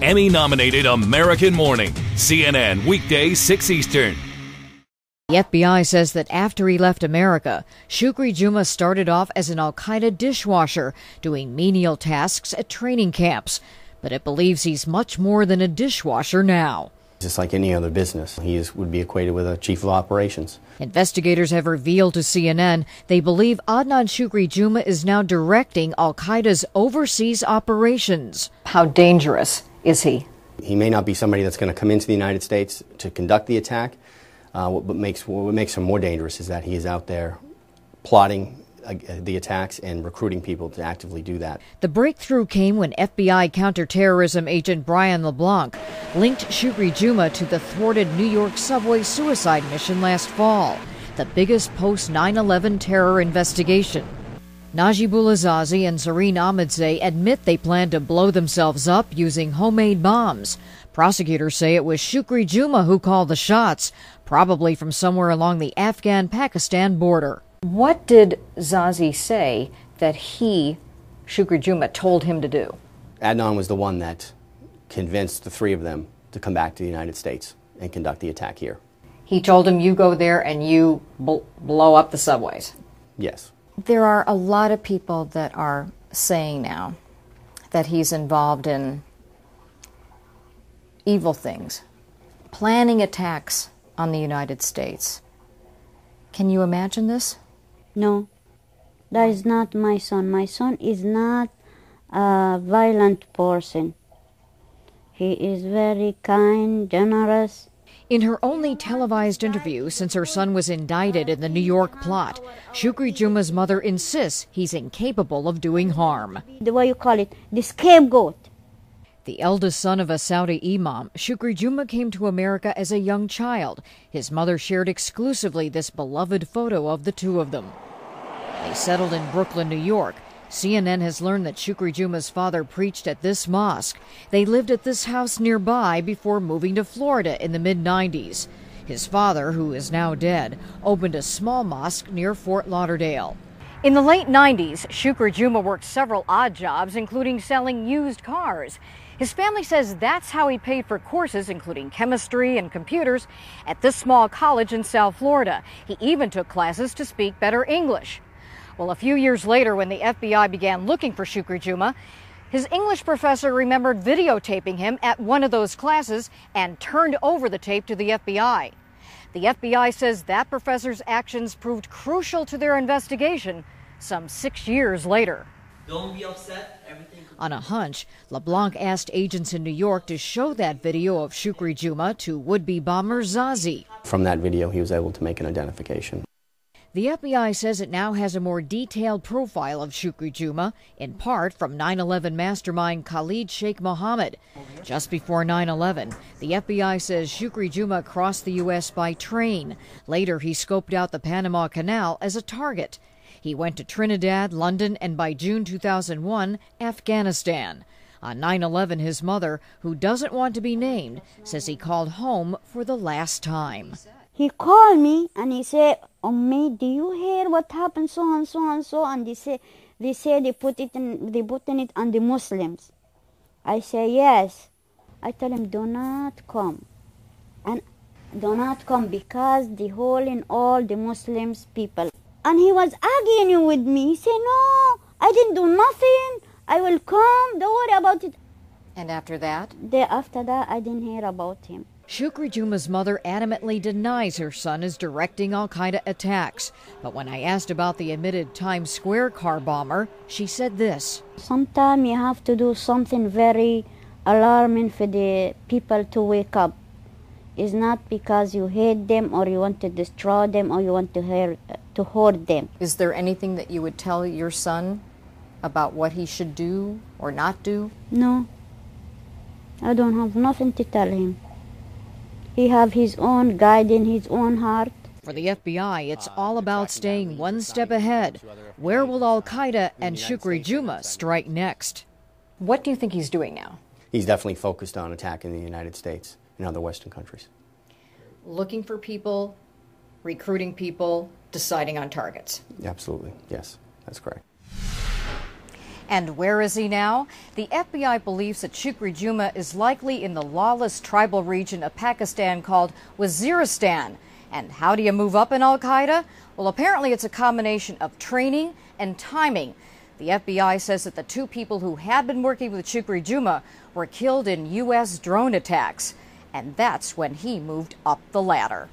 Emmy-nominated American Morning, CNN, weekdays 6 Eastern. The FBI says that after he left America, Shukrijumah started off as an Al-Qaeda dishwasher, doing menial tasks at training camps. But it believes he's much more than a dishwasher now. Just like any other business, would be equated with a chief of operations. Investigators have revealed to CNN they believe Adnan Shukrijumah is now directing Al-Qaeda's overseas operations. How dangerous is he? He may not be somebody that's going to come into the United States to conduct the attack. What makes him more dangerous is that he is out there plotting the attacks and recruiting people to actively do that. The breakthrough came when FBI counterterrorism agent Brian LeBlanc linked Shukrijumah to the thwarted New York subway suicide mission last fall, the biggest post-9/11 terror investigation. Najibullah Zazi and Zareen Ahmadzai admit they planned to blow themselves up using homemade bombs. Prosecutors say it was Shukrijumah who called the shots, probably from somewhere along the Afghan-Pakistan border. What did Zazi say that Shukrijumah, told him to do? Adnan was the one that convinced the three of them to come back to the United States and conduct the attack here. He told him, you go there and you blow up the subways. Yes. There are a lot of people that are saying now that he's involved in evil things, planning attacks on the United States. Can you imagine this? No, that is not my son. My son is not a violent person. He is very kind, generous. In her only televised interview since her son was indicted in the New York plot, Shukrijumah's mother insists he's incapable of doing harm. The way you call it, the scapegoat. The eldest son of a Saudi imam, Shukrijumah came to America as a young child. His mother shared exclusively this beloved photo of the two of them. They settled in Brooklyn, New York. CNN has learned that Shukrijumah's father preached at this mosque. They lived at this house nearby before moving to Florida in the mid-90s. His father, who is now dead, opened a small mosque near Fort Lauderdale. In the late 90s, Shukrijumah worked several odd jobs, including selling used cars. His family says that's how he paid for courses, including chemistry and computers, at this small college in South Florida. He even took classes to speak better English. Well, a few years later, when the FBI began looking for Shukrijumah, his English professor remembered videotaping him at one of those classes and turned over the tape to the FBI. The FBI says that professor's actions proved crucial to their investigation some 6 years later. Don't be upset. On a hunch, LeBlanc asked agents in New York to show that video of Shukrijumah to would-be bomber Zazi. From that video, he was able to make an identification. The FBI says it now has a more detailed profile of Shukrijumah, in part from 9/11 mastermind Khalid Sheikh Mohammed. Just before 9/11, the FBI says Shukrijumah crossed the U.S. by train. Later, he scoped out the Panama Canal as a target. He went to Trinidad, London, and by June 2001, Afghanistan. On 9/11, his mother, who doesn't want to be named, says he called home for the last time. He called me and he said, "Ummi, do you hear what happened so and so and so?" And they say they put it on the Muslims. I say yes. I tell him, do not come, and do not come because the whole in all the Muslims people. And he was arguing with me. He said, "No, I didn't do nothing. I will come. Don't worry about it." And after that? After that, I didn't hear about him. Shukrijumah's mother adamantly denies her son is directing Al-Qaeda attacks. But when I asked about the admitted Times Square car bomber, she said this. Sometimes you have to do something very alarming for the people to wake up. It's not because you hate them or you want to destroy them or you want to hurt them. Is there anything that you would tell your son about what he should do or not do? No. I don't have nothing to tell him. He have his own guiding, his own heart. For the FBI, it's all about staying one step ahead. Where will Al-Qaeda and Shukrijumah strike next? What do you think he's doing now? He's definitely focused on attacking the United States and other Western countries. Looking for people, recruiting people, deciding on targets. Absolutely, yes, that's correct. And where is he now? The FBI believes that Shukrijumah is likely in the lawless tribal region of Pakistan called Waziristan. And how do you move up in Al-Qaeda? Well, apparently it's a combination of training and timing. The FBI says that the two people who had been working with Shukrijumah were killed in U.S. drone attacks. And that's when he moved up the ladder.